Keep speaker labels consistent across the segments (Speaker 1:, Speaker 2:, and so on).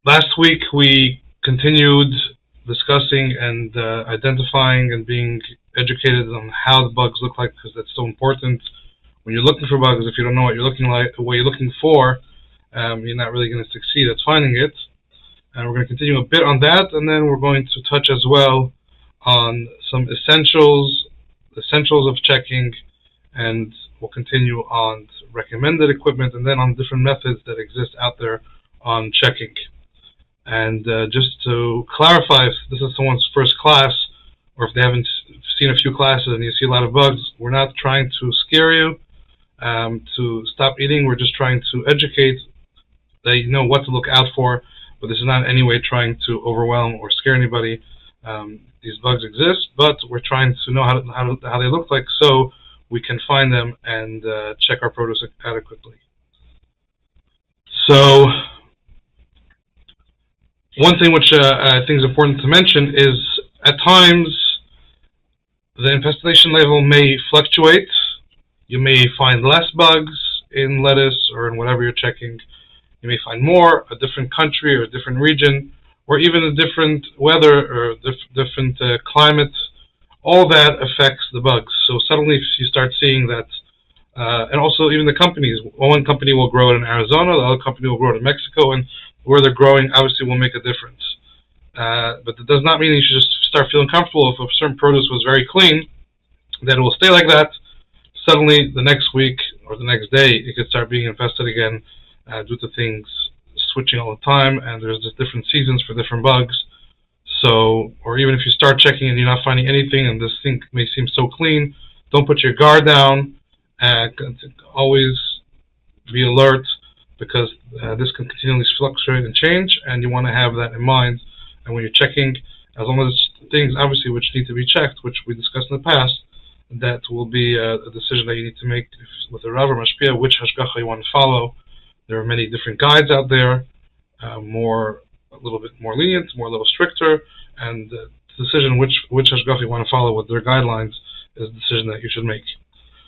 Speaker 1: Last week we continued discussing and identifying and being educated on how the bugs look like, because that's so important. When you're looking for bugs, if you don't know what you're looking for, you're not really going to succeed at finding it. And we're going to continue a bit on that, and then we're going to touch as well on some essentials of checking, and we'll continue on recommended equipment, and then on different methods that exist out there on checking. And just to clarify, if this is someone's first class, or if they haven't seen a few classes and you see a lot of bugs, we're not trying to scare you to stop eating. We're just trying to educate, that you know what to look out for, but this is not in any way trying to overwhelm or scare anybody. These bugs exist, but we're trying to know how they look like, so we can find them and check our produce adequately. So one thing which I think is important to mention is, at times the infestation level may fluctuate. You may find less bugs in lettuce or in whatever you're checking. You may find more, a different country or a different region, or even a different weather or different climate. All that affects the bugs. So suddenly if you start seeing that, and also even the companies, one company will grow it in Arizona, the other company will grow it in Mexico, and where they're growing obviously will make a difference. But that does not mean you should just start feeling comfortable. If a certain produce was very clean, that it will stay like that. Suddenly the next week or the next day it could start being infested again due to things switching all the time, and there's just different seasons for different bugs. So, or even if you start checking and you're not finding anything and this thing may seem so clean, don't put your guard down. Always be alert, because this can continually fluctuate and change, and you want to have that in mind. And when you're checking, as long as things obviously which need to be checked, which we discussed in the past, that will be a decision that you need to make with the Rav or Mashpia, which hashgacha you want to follow. There are many different guides out there, a little bit more lenient, a little stricter, and the decision which hashgacha you want to follow with their guidelines is a decision that you should make.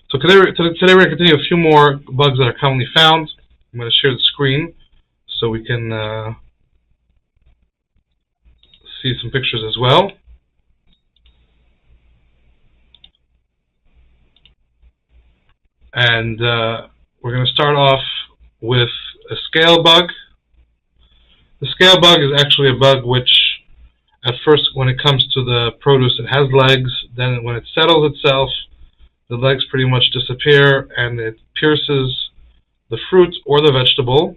Speaker 1: So today we're going to continue a few more bugs that are commonly found. I'm going to share the screen so we can see some pictures as well. And we're going to start off with a scale bug. The scale bug is actually a bug which, at first, when it comes to the produce, it has legs. Then when it settles itself, the legs pretty much disappear, and it pierces the fruit or the vegetable,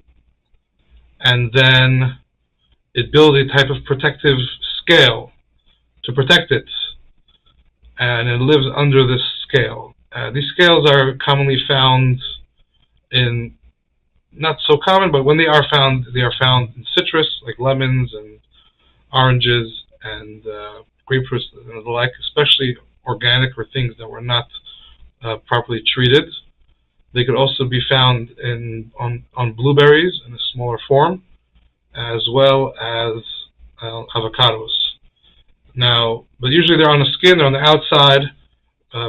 Speaker 1: and then it builds a type of protective scale to protect it, and it lives under this scale. These scales are commonly found in, not so common, but when they are found in citrus, like lemons and oranges and grapefruits and the like, especially organic or things that were not properly treated. They could also be found on blueberries in a smaller form, as well as avocados. Now, but usually they're on the skin, they're on the outside,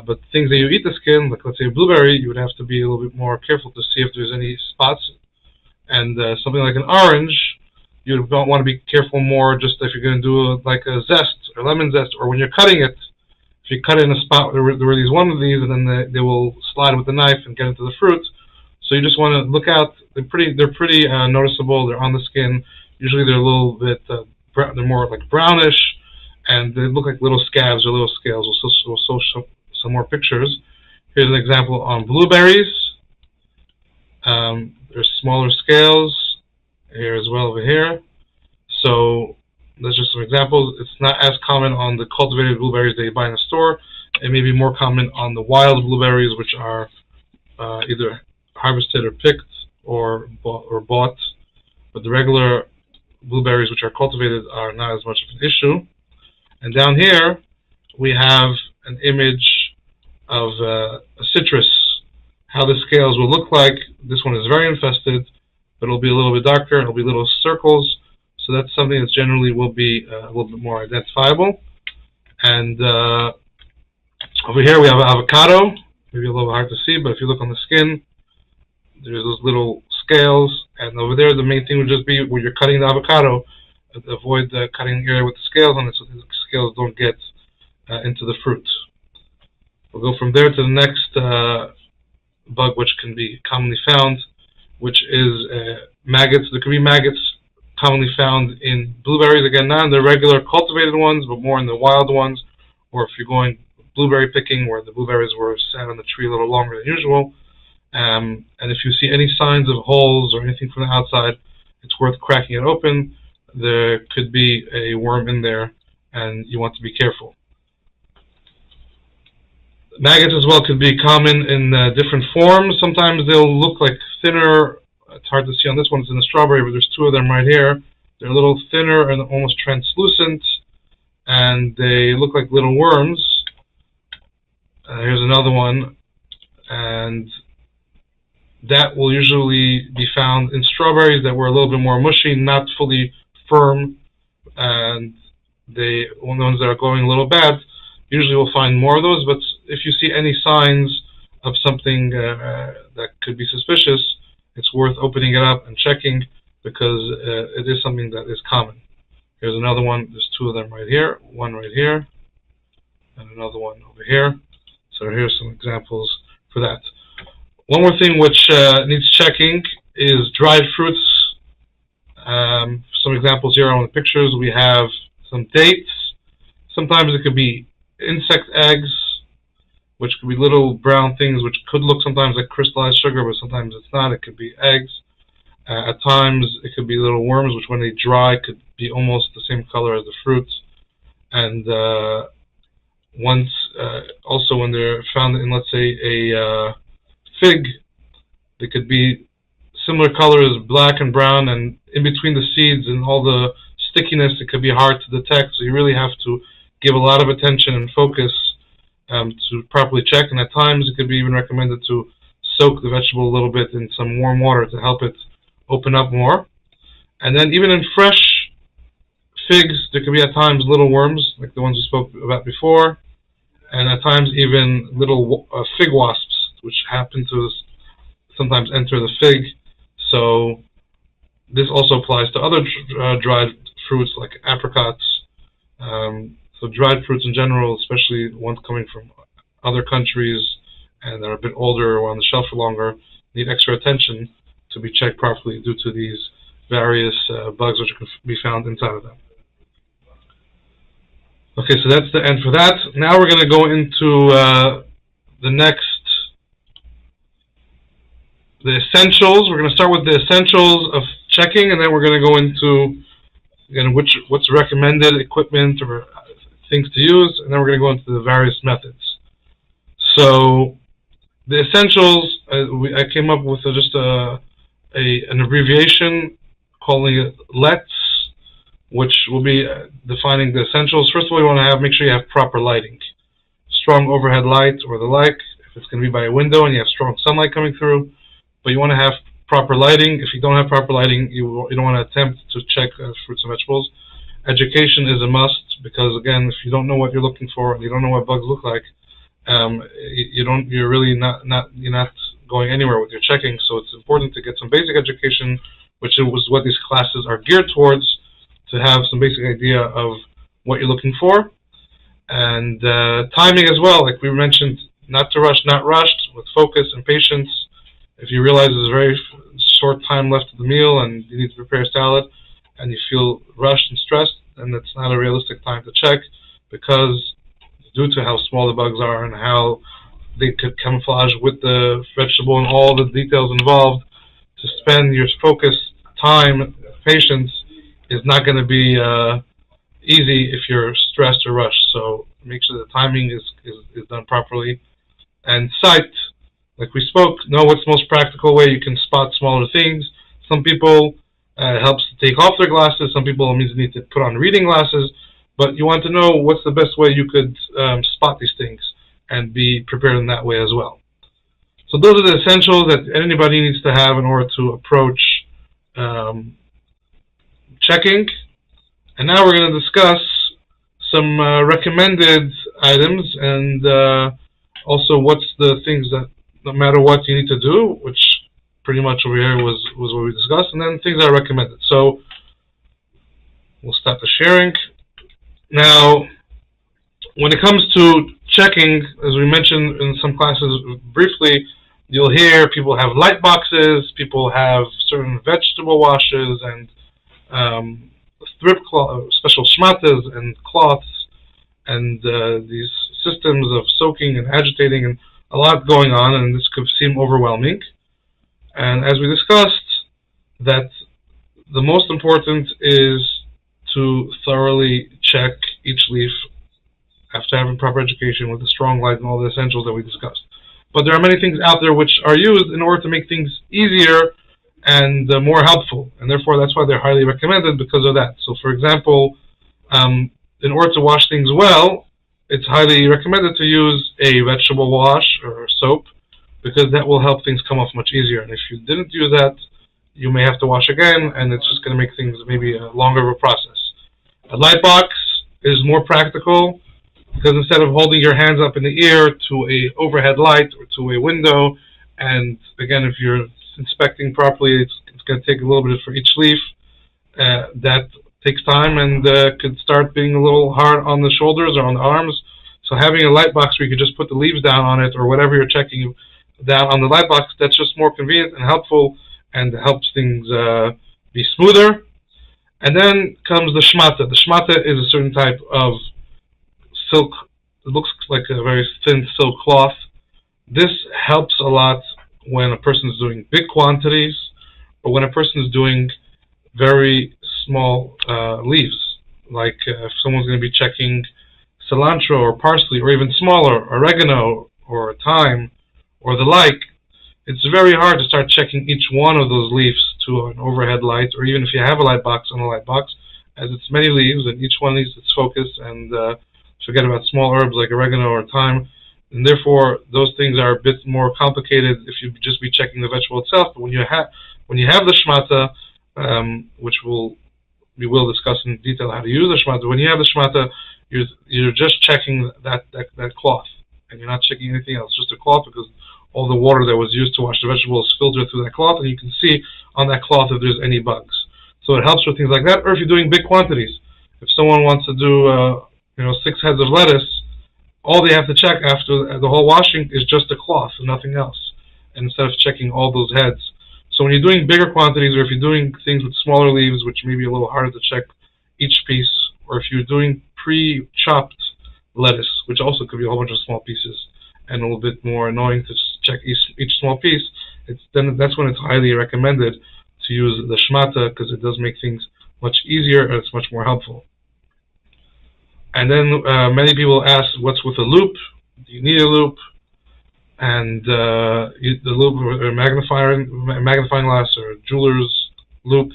Speaker 1: but things that you eat the skin, like let's say a blueberry, you would have to be a little bit more careful to see if there's any spots. And something like an orange, you don't want to be careful more just if you're going to do like a zest or lemon zest, or when you're cutting it, if you cut it in a spot where there is one of these, and then they will slide with the knife and get into the fruit. So you just want to look out. They're pretty noticeable. They're on the skin. Usually they're a little bit, they're more like brownish, and they look like little scabs or little scales. We'll show some more pictures. Here's an example on blueberries. There's smaller scales here as well over here. So there's just some examples. It's not as common on the cultivated blueberries that you buy in the store. It may be more common on the wild blueberries, which are either harvested or picked or bought. But the regular blueberries, which are cultivated, are not as much of an issue. And down here, we have an image of a citrus, how the scales will look like. This one is very infested, but it'll be a little bit darker. It'll be little circles. So that's something that generally will be a little bit more identifiable. And over here we have an avocado. Maybe a little hard to see, but if you look on the skin, there's those little scales, and over there the main thing would just be when you're cutting the avocado, avoid cutting the area with the scales on it so the scales don't get into the fruit. We'll go from there to the next bug which can be commonly found, which is maggots. There could be maggots commonly found in blueberries, again not in the regular cultivated ones but more in the wild ones, or if you're going blueberry picking where the blueberries were sat on the tree a little longer than usual. And if you see any signs of holes or anything from the outside, it's worth cracking it open. There could be a worm in there and you want to be careful. Maggots as well could be common in different forms. Sometimes they'll look like thinner. It's hard to see on this one, it's in the strawberry, but there's two of them right here. They're a little thinner and almost translucent, and they look like little worms. Here's another one, and that will usually be found in strawberries that were a little bit more mushy, not fully firm, and the ones that are going a little bad, usually we'll find more of those. But if you see any signs of something that could be suspicious, it's worth opening it up and checking, because it is something that is common. Here's another one. There's two of them right here, one right here, and another one over here. So here's some examples for that. One more thing which needs checking is dried fruits. Some examples here on the pictures. We have some dates. Sometimes it could be insect eggs, which could be little brown things which could look sometimes like crystallized sugar, but sometimes it's not. It could be eggs. At times it could be little worms, which when they dry could be almost the same color as the fruits. And once also when they're found in, let's say, a fig, they could be similar colors, black and brown, and in between the seeds and all the stickiness, it could be hard to detect. So you really have to give a lot of attention and focus to properly check. And at times it could be even recommended to soak the vegetable a little bit in some warm water to help it open up more. And then even in fresh figs, there could be at times little worms, like the ones we spoke about before, and at times even little fig wasps, which happen to sometimes enter the fig. So this also applies to other dried fruits like apricots. So dried fruits in general, especially ones coming from other countries and that are a bit older or on the shelf for longer, need extra attention to be checked properly due to these various bugs which can be found inside of them. Okay, so that's the end for that. Now we're going to go into the essentials. We're going to start with the essentials of checking, and then we're going to go into again what's recommended equipment or things to use, and then we're going to go into the various methods. So the essentials, I came up with just an abbreviation calling it LETS, which will be defining the essentials. First of all, you want to make sure you have proper lighting, strong overhead light or the like, if it's going to be by a window and you have strong sunlight coming through. But you want to have proper lighting. If you don't have proper lighting, you don't want to attempt to check fruits and vegetables. Education is a must, because again, if you don't know what you're looking for and you don't know what bugs look like, you're really not going anywhere with your checking. So it's important to get some basic education, which is what these classes are geared towards, to have some basic idea of what you're looking for. And timing as well, like we mentioned, not to rush, not rushed, with focus and patience. If you realize there's a very short time left of the meal and you need to prepare a salad and you feel rushed and stressed, then that's not a realistic time to check, because due to how small the bugs are and how they could camouflage with the vegetable and all the details involved, to spend your focus, time, patience is not going to be easy if you're stressed or rushed. So make sure the timing is done properly. And sight, like we spoke, know what's the most practical way you can spot smaller things. Some people it helps to take off their glasses. Some people it means they need to put on reading glasses. But you want to know what's the best way you could spot these things and be prepared in that way as well. So those are the essentials that anybody needs to have in order to approach checking. And now we're going to discuss some recommended items, and also what's the things that no matter what you need to do, which pretty much over here was what we discussed, and then things are recommended. So we'll stop the sharing. Now, when it comes to checking, as we mentioned in some classes briefly, you'll hear people have light boxes, people have certain vegetable washes, and Thrip special shmatas and cloths, and these systems of soaking and agitating, and a lot going on, and this could seem overwhelming. And as we discussed, that the most important is to thoroughly check each leaf after having proper education with a strong light and all the essentials that we discussed. But there are many things out there which are used in order to make things easier and more helpful, and therefore that's why they're highly recommended because of that. So, for example, in order to wash things well, it's highly recommended to use a vegetable wash or soap, because that will help things come off much easier. And if you didn't do that, you may have to wash again, and it's just going to make things maybe longer of a process. A light box is more practical, because instead of holding your hands up in the air to a overhead light or to a window, and again, if you're inspecting properly, it's going to take a little bit for each leaf. That takes time and could start being a little hard on the shoulders or on the arms. So having a light box where you can just put the leaves down on it, or whatever you're checking down on the light box, that's just more convenient and helpful, and helps things be smoother. And then comes the shmata. The shmata is a certain type of silk. It looks like a very thin silk cloth. This helps a lot when a person is doing big quantities, or when a person is doing very small leaves. Like if someone's going to be checking cilantro or parsley, or even smaller, oregano or thyme or the like, it's very hard to start checking each one of those leaves to an overhead light, or even if you have a light box, on a light box, as it's many leaves and each one needs its focus, and forget about small herbs like oregano or thyme, and therefore those things are a bit more complicated if you just be checking the vegetable itself. But when you have the shmata, which we will discuss in detail how to use the shmata, when you have the shmata, you're just checking that cloth, and you're not checking anything else, just a cloth, because all the water that was used to wash the vegetables is filtered through that cloth, and you can see on that cloth if there's any bugs. So it helps with things like that. Or if you're doing big quantities, if someone wants to do 6 heads of lettuce, all they have to check after the whole washing is just the cloth and nothing else, instead of checking all those heads. So when you're doing bigger quantities, or if you're doing things with smaller leaves, which may be a little harder to check each piece, or if you're doing pre-chopped lettuce, which also could be a whole bunch of small pieces and a little bit more annoying to check each small piece, that's when it's highly recommended to use the shmata, because it does make things much easier and it's much more helpful. And then many people ask, what's with a loop? Do you need a loop? And the loop, or a magnifying glass, or a jeweler's loop,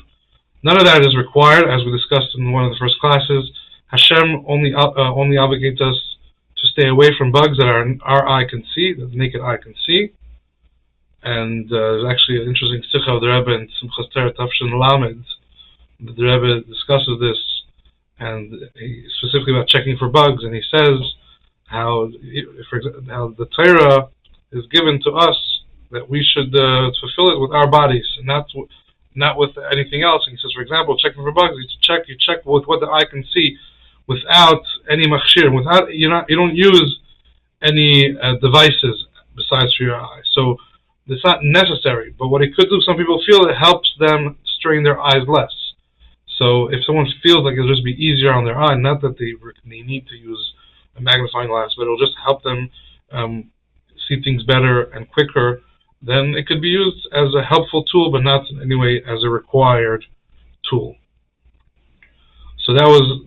Speaker 1: none of that is required, as we discussed in one of the first classes. Hashem only obligates us to stay away from bugs that our eye can see, that the naked eye can see. And there's actually an interesting sikha of the Rabbi in Simchas Torah Tafshin Lamed. The Rabbi discusses this, and specifically about checking for bugs, and he says how the Torah is given to us that we should fulfill it with our bodies, and not with anything else. And he says, for example, checking for bugs, you check with what the eye can see, without any machshir, you don't use any devices besides for your eye. So it's not necessary. But what it could do, some people feel it helps them strain their eyes less. So if someone feels like it'll just be easier on their eye, not that they need to use a magnifying glass, but it'll just help them see things better and quicker, then it could be used as a helpful tool, but not in any way as a required tool. So that was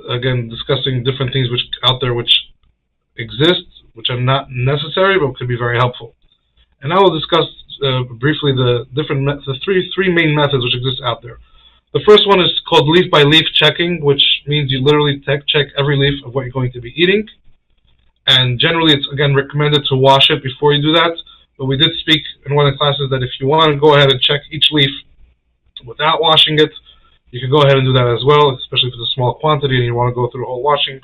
Speaker 1: again, discussing different things out there which exist, which are not necessary, but could be very helpful. And I will discuss briefly the three main methods which exist out there. The first one is called leaf by leaf checking, which means you literally check every leaf of what you're going to be eating. And generally, it's again recommended to wash it before you do that. But we did speak in one of the classes that if you want to go ahead and check each leaf without washing it, you can go ahead and do that as well, especially if it's a small quantity and you want to go through the whole washing.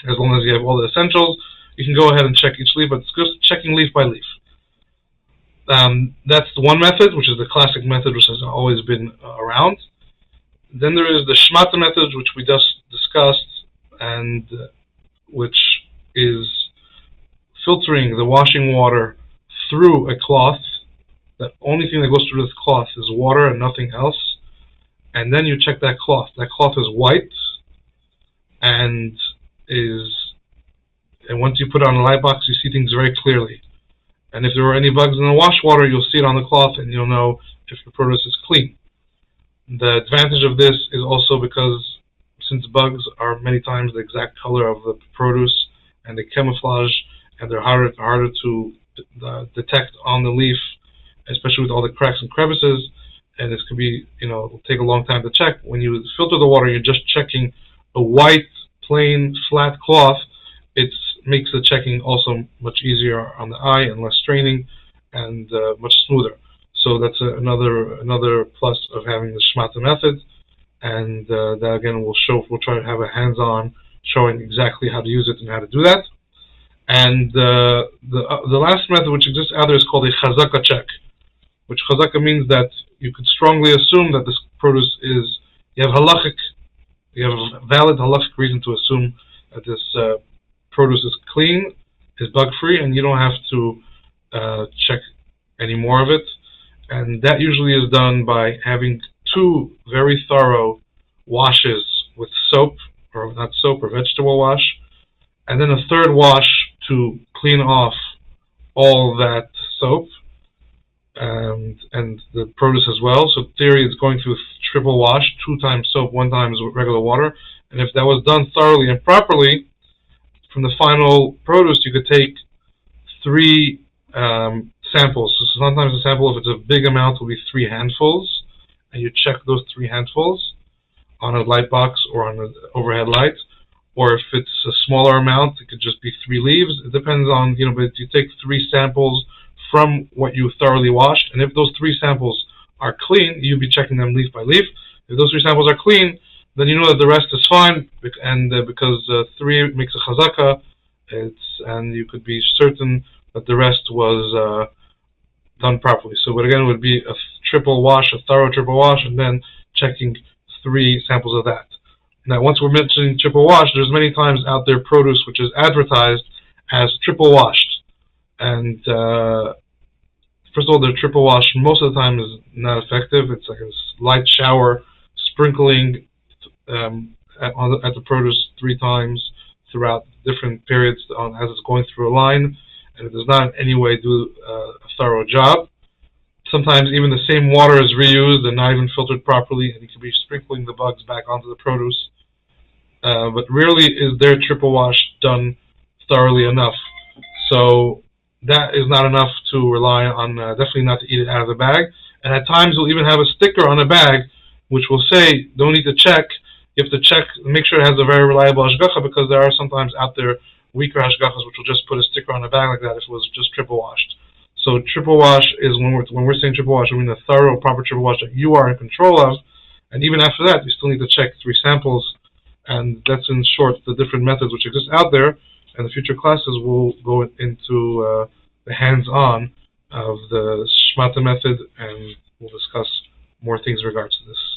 Speaker 1: As long as you have all the essentials, you can go ahead and check each leaf, but it's just checking leaf by leaf. That's the one method, which is the classic method, which has always been around. Then there is the shmata method, which we just discussed, and which is filtering the washing water through a cloth. The only thing that goes through this cloth is water and nothing else. And then you check that cloth. That cloth is white and once you put it on a light box, you see things very clearly. And if there are any bugs in the wash water, you'll see it on the cloth and you'll know if the produce is clean. The advantage of this is also because since bugs are many times the exact color of the produce and they camouflage and they're harder to detect on the leaf, especially with all the cracks and crevices, and this could be, it'll take a long time to check. When you filter the water, you're just checking a white, plain, flat cloth. It makes the checking also much easier on the eye and less straining and much smoother. So that's another plus of having the shmata method, and that again we'll try to have a hands-on showing exactly how to use it and how to do that. And the last method which exists out there is called a chazaka check, which chazaka means that you could strongly assume that this produce you have a valid halachic reason to assume that this produce is clean, is bug-free, and you don't have to check any more of it. And that usually is done by having 2 very thorough washes with soap, or not soap, or vegetable wash, and then a 3rd wash to clean off all that soap and the produce as well. So in theory, it's going through triple wash, 2 times soap, 1 time regular water. And if that was done thoroughly and properly, from the final produce, you could take 3 samples. So sometimes a sample, if it's a big amount, will be 3 handfuls, and you check those 3 handfuls on a light box or on an overhead light. Or if it's a smaller amount, it could just be 3 leaves. It depends on, but you take 3 samples from what you thoroughly washed, and if those 3 samples are clean, you'll be checking them leaf by leaf. If those 3 samples are clean, then you know that the rest is fine, and because 3 makes a chazaka, and you could be certain that the rest was done properly. So, but again, it would be a triple wash, a thorough triple wash, and then checking 3 samples of that. Now, once we're mentioning triple wash, there's many times out there produce which is advertised as triple washed. And first of all, the triple wash most of the time is not effective. It's like a light shower sprinkling at the produce 3 times throughout different periods as it's going through a line, and it does not in any way do a thorough job. Sometimes even the same water is reused and not even filtered properly, and you could be sprinkling the bugs back onto the produce. But rarely is their triple wash done thoroughly enough. So that is not enough to rely on, definitely not to eat it out of the bag. And at times you'll even have a sticker on a bag which will say, don't need to check. You have to check, make sure it has a very reliable hashgacha, because there are sometimes out there weaker hashgachas which will just put a sticker on a bag like that if it was just triple washed. So triple wash is when we're saying triple wash, we mean a thorough, proper triple wash that you are in control of. And even after that, you still need to check 3 samples. And that's in short the different methods which exist out there. And the future classes will go into the hands-on of the shmata method, and we'll discuss more things in regards to this.